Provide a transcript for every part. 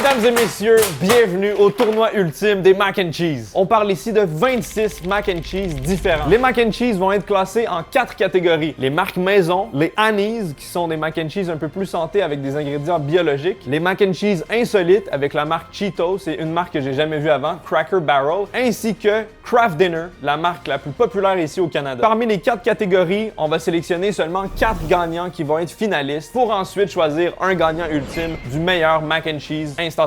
Mesdames et messieurs, bienvenue au tournoi ultime des mac and cheese. On parle ici de 26 mac and cheese différents. Les mac and cheese vont être classés en 4 catégories. Les marques maison, les Annie's, qui sont des mac and cheese un peu plus santé avec des ingrédients biologiques, les mac and cheese insolites avec la marque Cheetos, c'est une marque que j'ai jamais vue avant, Cracker Barrel, ainsi que Kraft Dinner, la marque la plus populaire ici au Canada. Parmi les 4 catégories, on va sélectionner seulement 4 gagnants qui vont être finalistes pour ensuite choisir un gagnant ultime du meilleur mac and cheese instantané.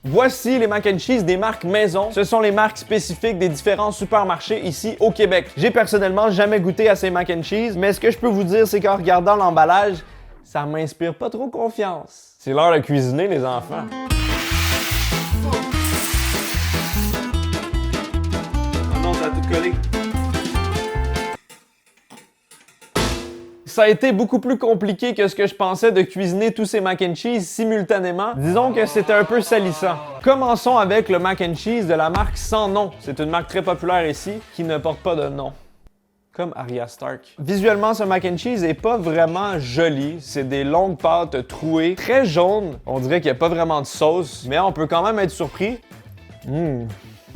Voici les mac and cheese des marques maison. Ce sont les marques spécifiques des différents supermarchés ici au Québec. J'ai personnellement jamais goûté à ces mac and cheese, mais ce que je peux vous dire, c'est qu'en regardant l'emballage, ça m'inspire pas trop confiance. C'est l'heure de cuisiner, les enfants. Oh non, ça a tout collé. Ça a été beaucoup plus compliqué que ce que je pensais de cuisiner tous ces mac and cheese simultanément. Disons que c'était un peu salissant. Commençons avec le mac and cheese de la marque Sans Nom. C'est une marque très populaire ici qui ne porte pas de nom. Comme Arya Stark. Visuellement, ce mac and cheese est pas vraiment joli. C'est des longues pâtes trouées, très jaunes. On dirait qu'il n'y a pas vraiment de sauce, mais on peut quand même être surpris.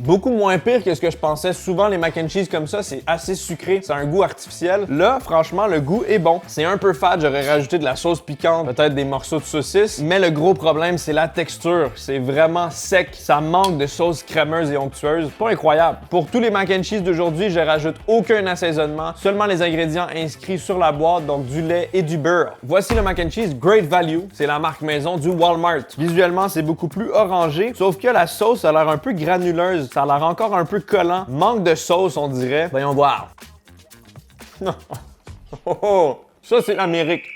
Beaucoup moins pire que ce que je pensais. Souvent, les mac and cheese comme ça, c'est assez sucré. C'est un goût artificiel. Là, franchement, le goût est bon. C'est un peu fade. J'aurais rajouté de la sauce piquante, peut-être des morceaux de saucisse. Mais le gros problème, c'est la texture. C'est vraiment sec. Ça manque de sauce crémeuse et onctueuse. Pas incroyable. Pour tous les mac and cheese d'aujourd'hui, je rajoute aucun assaisonnement. Seulement les ingrédients inscrits sur la boîte, donc du lait et du beurre. Voici le mac and cheese Great Value. C'est la marque maison du Walmart. Visuellement, c'est beaucoup plus orangé. Sauf que la sauce a l'air un peu granuleuse. Ça a l'air encore un peu collant. Manque de sauce, on dirait. Voyons voir. Ça, c'est l'Amérique.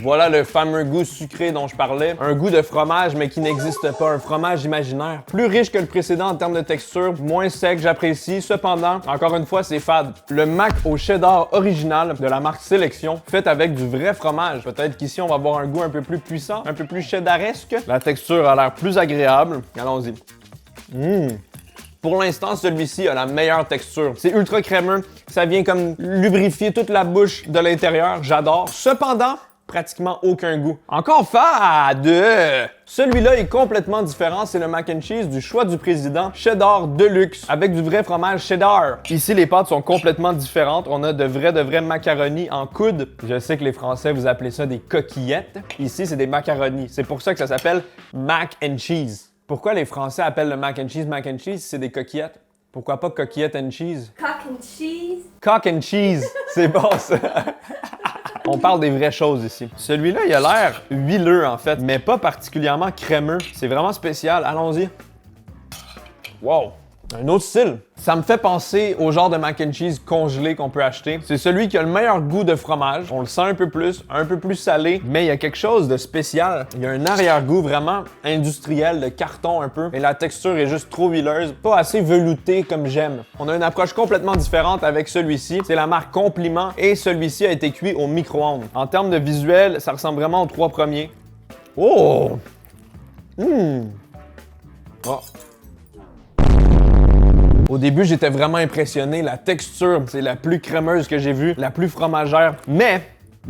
Voilà le fameux goût sucré dont je parlais. Un goût de fromage, mais qui n'existe pas. Un fromage imaginaire. Plus riche que le précédent en termes de texture. Moins sec, j'apprécie. Cependant, encore une fois, c'est fade. Le mac au cheddar original de la marque Sélection, fait avec du vrai fromage. Peut-être qu'ici, on va avoir un goût un peu plus puissant, un peu plus cheddaresque. La texture a l'air plus agréable. Allons-y. Pour l'instant, celui-ci a la meilleure texture. C'est ultra crémeux. Ça vient comme lubrifier toute la bouche de l'intérieur. J'adore. Cependant, pratiquement aucun goût. Encore fade! Celui-là est complètement différent. C'est le mac and cheese du choix du président Cheddar Deluxe avec du vrai fromage cheddar. Ici, les pâtes sont complètement différentes. On a de vrais macaronis en coude. Je sais que les Français, vous appelez ça des coquillettes. Ici, c'est des macaronis. C'est pour ça que ça s'appelle mac and cheese. Pourquoi les Français appellent le mac and cheese si c'est des coquillettes? Pourquoi pas coquillettes and cheese? Cock and cheese. Cock and cheese, c'est bon ça. On parle des vraies choses ici. Celui-là, il a l'air huileux en fait, mais pas particulièrement crémeux. C'est vraiment spécial. Allons-y. Wow! Un autre style. Ça me fait penser au genre de mac and cheese congelé qu'on peut acheter. C'est celui qui a le meilleur goût de fromage. On le sent un peu plus salé, mais il y a quelque chose de spécial. Il y a un arrière-goût vraiment industriel, de carton un peu. Et la texture est juste trop huileuse, pas assez veloutée comme j'aime. On a une approche complètement différente avec celui-ci. C'est la marque Compliment et celui-ci a été cuit au micro-ondes. En termes de visuel, ça ressemble vraiment aux 3 premiers. Oh! Oh! Au début, j'étais vraiment impressionné. La texture, c'est la plus crémeuse que j'ai vue, la plus fromagère. Mais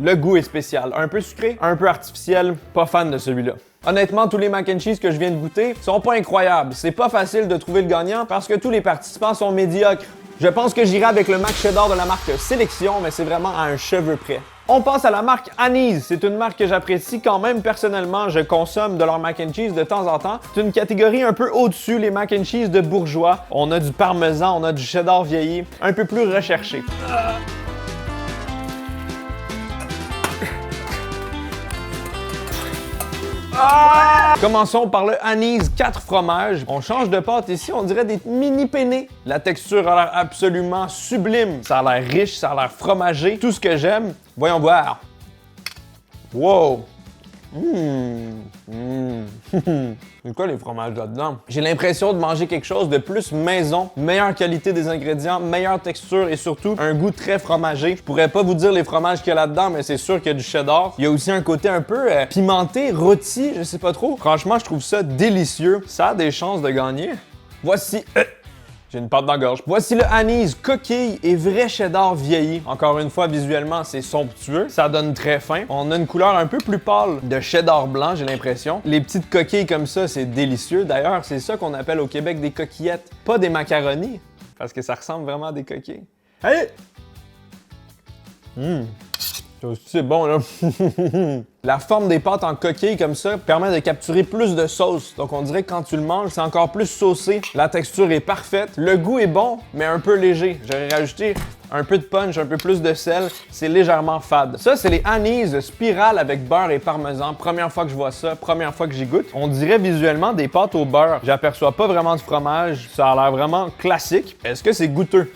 le goût est spécial. Un peu sucré, un peu artificiel. Pas fan de celui-là. Honnêtement, tous les mac and cheese que je viens de goûter sont pas incroyables. C'est pas facile de trouver le gagnant parce que tous les participants sont médiocres. Je pense que j'irai avec le mac cheddar de la marque Sélection, mais c'est vraiment à un cheveu près. On passe à la marque Annie's. C'est une marque que j'apprécie quand même personnellement. Je consomme de leur mac and cheese de temps en temps. C'est une catégorie un peu au-dessus, les mac and cheese de bourgeois. On a du parmesan, on a du cheddar vieilli, un peu plus recherché. Commençons par le Annie's 4 fromages. On change de pâte ici, on dirait des mini penne. La texture a l'air absolument sublime. Ça a l'air riche, ça a l'air fromagé. Tout ce que j'aime. Voyons voir. Wow! C'est quoi les fromages là-dedans? J'ai l'impression de manger quelque chose de plus maison, meilleure qualité des ingrédients, meilleure texture et surtout un goût très fromagé. Je pourrais pas vous dire les fromages qu'il y a là-dedans, mais c'est sûr qu'il y a du cheddar. Il y a aussi un côté un peu pimenté, rôti, je sais pas trop. Franchement, je trouve ça délicieux. Ça a des chances de gagner. Voici J'ai une pâte dans la gorge. Voici le anis coquille et vrai cheddar vieilli. Encore une fois, visuellement, c'est somptueux. Ça donne très fin. On a une couleur un peu plus pâle de cheddar blanc, j'ai l'impression. Les petites coquilles comme ça, c'est délicieux. D'ailleurs, c'est ça qu'on appelle au Québec des coquillettes, pas des macaronis, parce que ça ressemble vraiment à des coquilles. Allez! C'est bon, là. La forme des pâtes en coquille comme ça permet de capturer plus de sauce. Donc on dirait que quand tu le manges, c'est encore plus saucé. La texture est parfaite. Le goût est bon, mais un peu léger. J'aurais rajouté un peu de punch, un peu plus de sel. C'est légèrement fade. Ça, c'est les anis spirale avec beurre et parmesan. Première fois que je vois ça, première fois que j'y goûte. On dirait visuellement des pâtes au beurre. J'aperçois pas vraiment de fromage. Ça a l'air vraiment classique. Est-ce que c'est goûteux?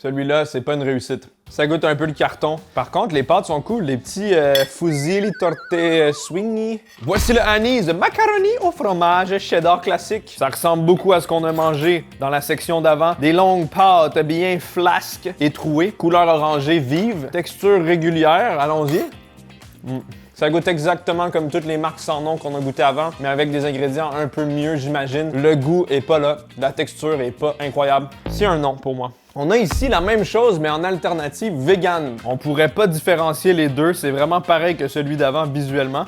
Celui-là, c'est pas une réussite. Ça goûte un peu le carton. Par contre, les pâtes sont cool. Les petits fusilli torte swingy. Voici le anis de macaroni au fromage cheddar classique. Ça ressemble beaucoup à ce qu'on a mangé dans la section d'avant. Des longues pâtes bien flasques et trouées. Couleur orangée vive. Texture régulière. Allons-y. Ça goûte exactement comme toutes les marques sans nom qu'on a goûté avant, mais avec des ingrédients un peu mieux, j'imagine. Le goût est pas là. La texture est pas incroyable. C'est un non pour moi. On a ici la même chose, mais en alternative vegan. On pourrait pas différencier les deux, c'est vraiment pareil que celui d'avant visuellement.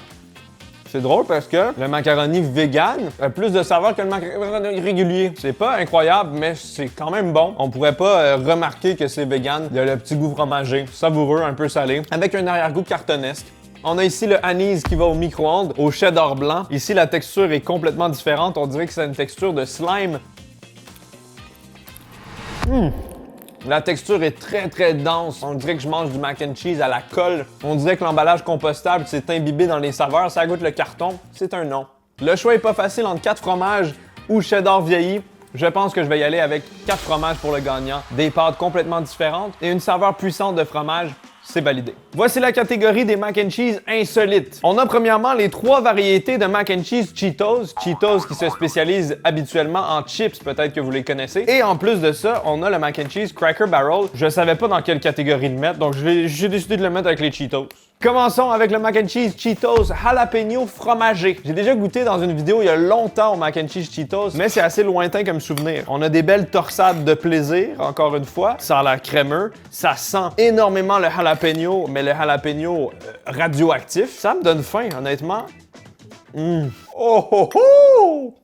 C'est drôle parce que le macaroni vegan a plus de saveur que le macaroni régulier. C'est pas incroyable, mais c'est quand même bon. On pourrait pas remarquer que c'est vegan. Il y a le petit goût fromagé, savoureux, un peu salé, avec un arrière-goût cartonnesque. On a ici le anis qui va au micro-ondes, au cheddar blanc. Ici, la texture est complètement différente. On dirait que c'est une texture de slime. La texture est très dense. On dirait que je mange du mac and cheese à la colle. On dirait que l'emballage compostable s'est imbibé dans les saveurs. Ça goûte le carton. C'est un non. Le choix est pas facile entre 4 fromages ou cheddar vieilli. Je pense que je vais y aller avec 4 fromages pour le gagnant. Des pâtes complètement différentes et une saveur puissante de fromage. C'est validé. Voici la catégorie des mac and cheese insolites. On a premièrement les 3 variétés de mac and cheese Cheetos. Cheetos qui se spécialisent habituellement en chips, peut-être que vous les connaissez. Et en plus de ça, on a le mac and cheese Cracker Barrel. Je savais pas dans quelle catégorie le mettre, donc j'ai décidé de le mettre avec les Cheetos. Commençons avec le mac and cheese Cheetos jalapeno fromagé. J'ai déjà goûté dans une vidéo il y a longtemps au mac and cheese Cheetos, mais c'est assez lointain comme souvenir. On a des belles torsades de plaisir, encore une fois. Ça a l'air crémeux. Ça sent énormément le jalapeno, mais le jalapeno radioactif. Ça me donne faim, honnêtement. Oh oh oh!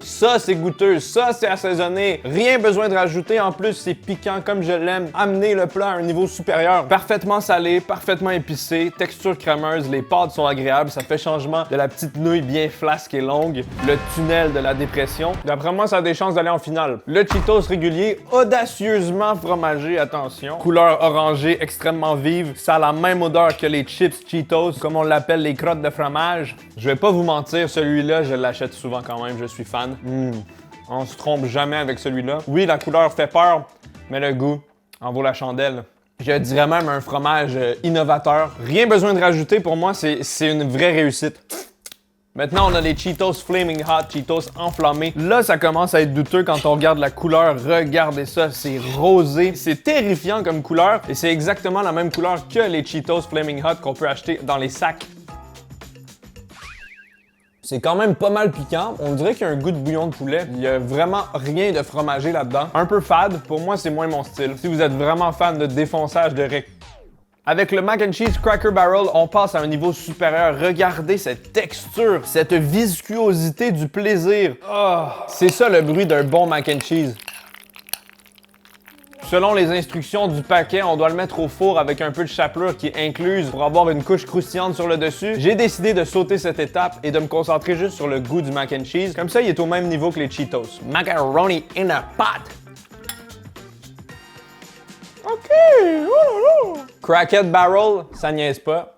Ça, c'est goûteux. Ça, c'est assaisonné. Rien besoin de rajouter. En plus, c'est piquant comme je l'aime. Amener le plat à un niveau supérieur. Parfaitement salé, parfaitement épicé, texture crémeuse. Les pâtes sont agréables. Ça fait changement de la petite nouille bien flasque et longue. Le tunnel de la dépression. D'après moi, ça a des chances d'aller en finale. Le Cheetos régulier, audacieusement fromagé, attention. Couleur orangée extrêmement vive. Ça a la même odeur que les chips Cheetos, comme on l'appelle les crottes de fromage. Je vais pas vous mentir, celui-là, je l'achète souvent quand même. Je suis fan. On se trompe jamais avec celui-là. Oui, la couleur fait peur, mais le goût en vaut la chandelle. Je dirais même un fromage innovateur. Rien besoin de rajouter pour moi, c'est une vraie réussite. Maintenant, on a les Cheetos Flaming Hot, Cheetos enflammés. Là, ça commence à être douteux quand on regarde la couleur. Regardez ça, c'est rosé. C'est terrifiant comme couleur et c'est exactement la même couleur que les Cheetos Flaming Hot qu'on peut acheter dans les sacs. C'est quand même pas mal piquant. On dirait qu'il y a un goût de bouillon de poulet. Il y a vraiment rien de fromagé là-dedans. Un peu fade. Pour moi, c'est moins mon style. Si vous êtes vraiment fan de défonçage de riz. Avec le mac and cheese Cracker Barrel, on passe à un niveau supérieur. Regardez cette texture, cette viscosité du plaisir. Oh, c'est ça le bruit d'un bon mac and cheese. Selon les instructions du paquet, on doit le mettre au four avec un peu de chapelure qui est incluse pour avoir une couche croustillante sur le dessus. J'ai décidé de sauter cette étape et de me concentrer juste sur le goût du mac and cheese. Comme ça, il est au même niveau que les Cheetos. Macaroni in a pot. OK! Cracker Barrel, ça niaise pas.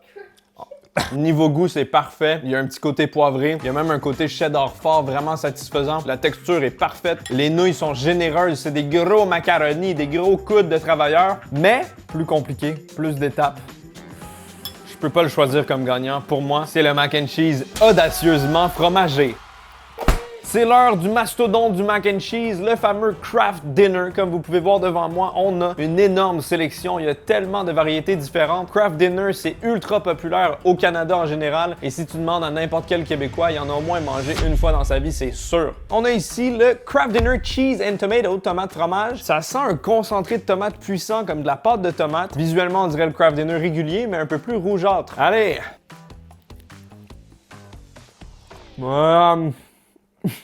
Niveau goût, c'est parfait. Il y a un petit côté poivré. Il y a même un côté cheddar fort, vraiment satisfaisant. La texture est parfaite. Les nouilles sont généreuses. C'est des gros macaronis, des gros coudes de travailleurs. Mais plus compliqué, plus d'étapes. Je peux pas le choisir comme gagnant. Pour moi, c'est le mac and cheese audacieusement fromagé. C'est l'heure du mastodonte du mac and cheese, le fameux Kraft Dinner. Comme vous pouvez voir devant moi, on a une énorme sélection. Il y a tellement de variétés différentes. Kraft Dinner, c'est ultra populaire au Canada en général. Et si tu demandes à n'importe quel Québécois, il en a au moins mangé une fois dans sa vie, c'est sûr. On a ici le Kraft Dinner Cheese and Tomato, tomate fromage. Ça sent un concentré de tomate puissant comme de la pâte de tomate. Visuellement, on dirait le Kraft Dinner régulier, mais un peu plus rougeâtre. Allez!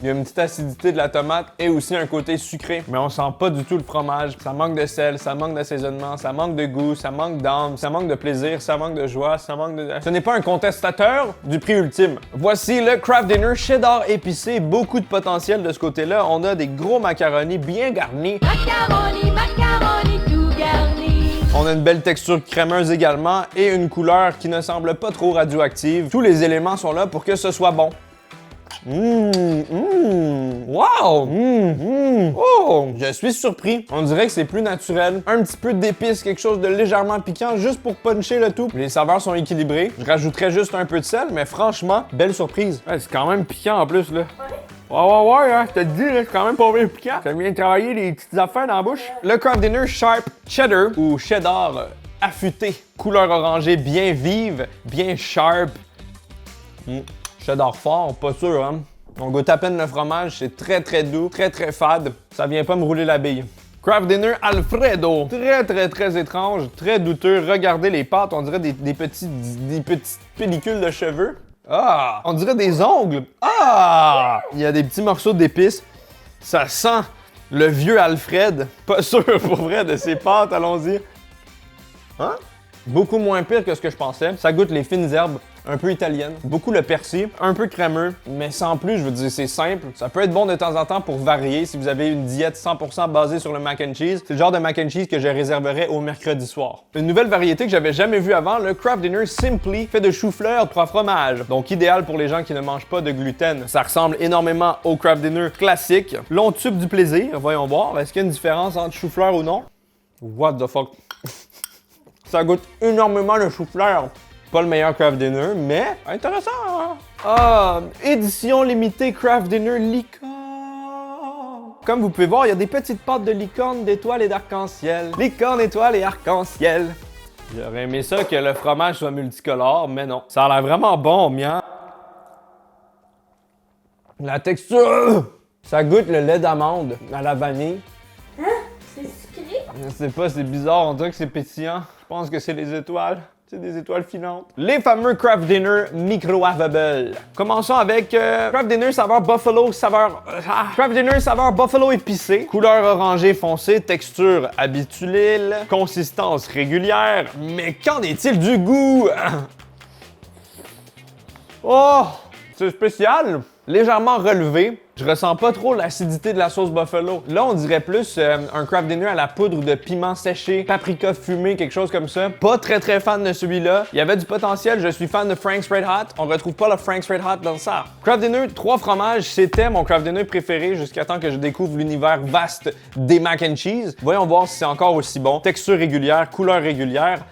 Il y a une petite acidité de la tomate et aussi un côté sucré. Mais on sent pas du tout le fromage. Ça manque de sel, ça manque d'assaisonnement, ça manque de goût, ça manque d'âme, ça manque de plaisir, ça manque de joie, ça manque de... Ce n'est pas un contestateur du prix ultime. Voici le Kraft Dinner cheddar épicé. Beaucoup de potentiel de ce côté-là. On a des gros macaronis bien garnis. Macaroni tout garni. On a une belle texture crémeuse également et une couleur qui ne semble pas trop radioactive. Tous les éléments sont là pour que ce soit bon. Wow! Oh! Je suis surpris. On dirait que c'est plus naturel. Un petit peu d'épices, quelque chose de légèrement piquant, juste pour puncher le tout. Les saveurs sont équilibrées. Je rajouterais juste un peu de sel, mais franchement, belle surprise. Ouais, c'est quand même piquant en plus, là. Ouais, hein, je te dis, là, c'est quand même pas bien piquant. Ça vient de travailler des petites affaires dans la bouche. Le Kraft Dinner Sharp Cheddar, ou cheddar affûté. Couleur orangée bien vive, bien sharp. Cheddar fort, pas sûr, hein. On goûte à peine le fromage, c'est très doux, très fade. Ça vient pas me rouler la bille. Kraft Dinner Alfredo. Très étrange, très douteux. Regardez les pâtes, on dirait des petites pellicules de cheveux. Ah! On dirait des ongles. Ah! Il y a des petits morceaux d'épices. Ça sent le vieux Alfred. Pas sûr pour vrai de ces pâtes, allons-y. Hein? Beaucoup moins pire que ce que je pensais. Ça goûte les fines herbes, un peu italiennes. Beaucoup le persil, un peu crémeux, mais sans plus, je veux dire, c'est simple. Ça peut être bon de temps en temps pour varier si vous avez une diète 100% basée sur le mac and cheese. C'est le genre de mac and cheese que je réserverais au mercredi soir. Une nouvelle variété que j'avais jamais vue avant, le Kraft Dinner Simply, fait de chou-fleur 3 fromages. Donc idéal pour les gens qui ne mangent pas de gluten. Ça ressemble énormément au Kraft Dinner classique. Long tube du plaisir, voyons voir. Est-ce qu'il y a une différence entre chou-fleur ou non? What the fuck? Ça goûte énormément le chou-fleur. Pas le meilleur Kraft Dinner, mais intéressant. Hein? Ah, édition limitée Kraft Dinner licorne. Comme vous pouvez voir, il y a des petites pâtes de licorne, d'étoiles et d'arc-en-ciel. Licorne, étoiles et arc-en-ciel. J'aurais aimé ça que le fromage soit multicolore, mais non. Ça a l'air vraiment bon, miam. La texture, ça goûte le lait d'amande à la vanille. Hein? C'est sucré? Je sais pas, c'est bizarre, on dirait que c'est pétillant. Je pense que c'est les étoiles. C'est des étoiles filantes. Les fameux Kraft Dinner microwavable. Commençons avec Kraft Dinner saveur buffalo, Kraft Dinner saveur buffalo épicé. Couleur orangée foncée, texture habituelle, consistance régulière. Mais qu'en est-il du goût? Oh! C'est spécial. Légèrement relevé. Je ressens pas trop l'acidité de la sauce buffalo. Là, on dirait plus un Kraft Dinner à la poudre de piment séché, paprika fumé, quelque chose comme ça. Pas très fan de celui-là. Il y avait du potentiel. Je suis fan de Frank's Red Hot. On retrouve pas le Frank's Red Hot dans ça. Kraft Dinner 3 fromages, c'était mon Kraft Dinner préféré jusqu'à temps que je découvre l'univers vaste des mac and cheese. Voyons voir si c'est encore aussi bon. Texture régulière, couleur régulière.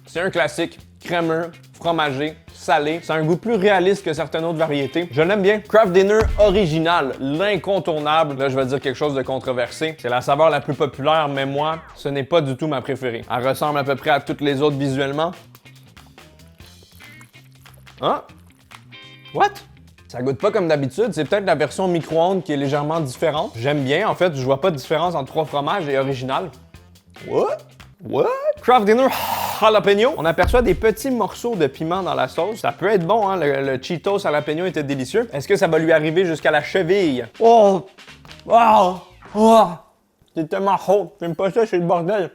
C'est un classique. Crémeux, fromagé, salé. C'est un goût plus réaliste que certaines autres variétés. Je l'aime bien. Kraft Dinner original, l'incontournable. Là, je vais dire quelque chose de controversé. C'est la saveur la plus populaire, mais moi, ce n'est pas du tout ma préférée. Elle ressemble à peu près à toutes les autres visuellement. Hein? What? Ça goûte pas comme d'habitude. C'est peut-être la version micro-ondes qui est légèrement différente. J'aime bien. En fait, je vois pas de différence entre 3 fromages et original. What? Kraft Dinner jalapeno. On aperçoit des petits morceaux de piment dans la sauce. Ça peut être bon, hein? Le Cheetos jalapeno était délicieux. Est-ce que ça va lui arriver jusqu'à la cheville? Oh! C'est tellement chaud. J'aime pas ça, c'est le bordel.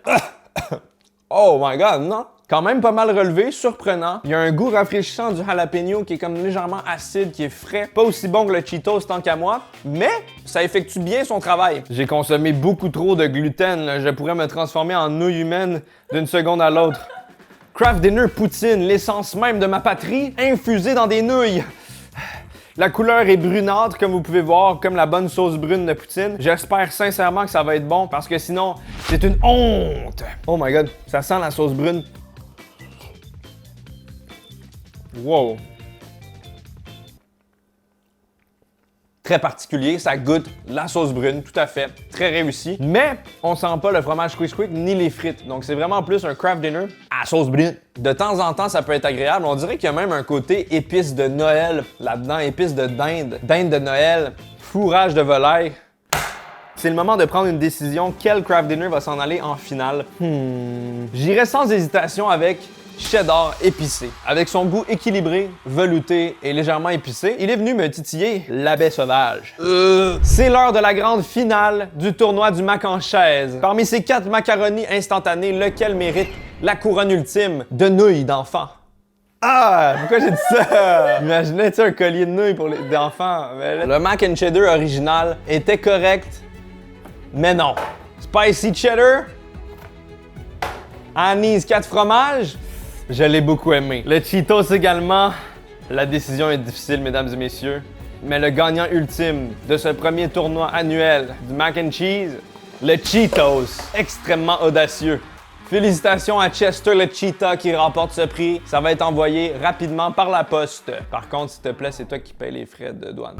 Oh my god, non? Quand même pas mal relevé, surprenant. Il y a un goût rafraîchissant du jalapeno qui est comme légèrement acide, qui est frais. Pas aussi bon que le Cheetos tant qu'à moi, mais ça effectue bien son travail. J'ai consommé beaucoup trop de gluten, là. Je pourrais me transformer en nouille humaine d'une seconde à l'autre. Kraft Dinner poutine, l'essence même de ma patrie, infusée dans des nouilles. La couleur est brunâtre, comme vous pouvez voir, comme la bonne sauce brune de poutine. J'espère sincèrement que ça va être bon, parce que sinon, c'est une honte. Oh my god, ça sent la sauce brune. Wow. très particulier, ça goûte la sauce brune, tout à fait, très réussi. Mais on sent pas le fromage Squish Quick ni les frites, donc c'est vraiment plus un craft dinner à sauce brune. De temps en temps, ça peut être agréable. On dirait qu'il y a même un côté épice de Noël là-dedans, épice de dinde, dinde de Noël, fourrage de volaille. C'est le moment de prendre une décision. Quel craft dinner va s'en aller en finale? J'irai sans hésitation avec cheddar épicé. Avec son goût équilibré, velouté et légèrement épicé, il est venu me titiller la baie sauvage. C'est l'heure de la grande finale du tournoi du mac en chaise. Parmi ces 4 macaronis instantanés, lequel mérite la couronne ultime de nouilles d'enfant? Ah! Pourquoi j'ai dit ça? Imaginez, tu sais, un collier de nouilles pour les enfants. Le mac and cheddar original était correct, mais non. Spicy cheddar, Annie's 4 fromages, je l'ai beaucoup aimé. Le Cheetos également, la décision est difficile, mesdames et messieurs. Mais le gagnant ultime de ce premier tournoi annuel du mac and cheese, le Cheetos, extrêmement audacieux. Félicitations à Chester le Cheetah qui remporte ce prix. Ça va être envoyé rapidement par la poste. Par contre, s'il te plaît, c'est toi qui payes les frais de douane.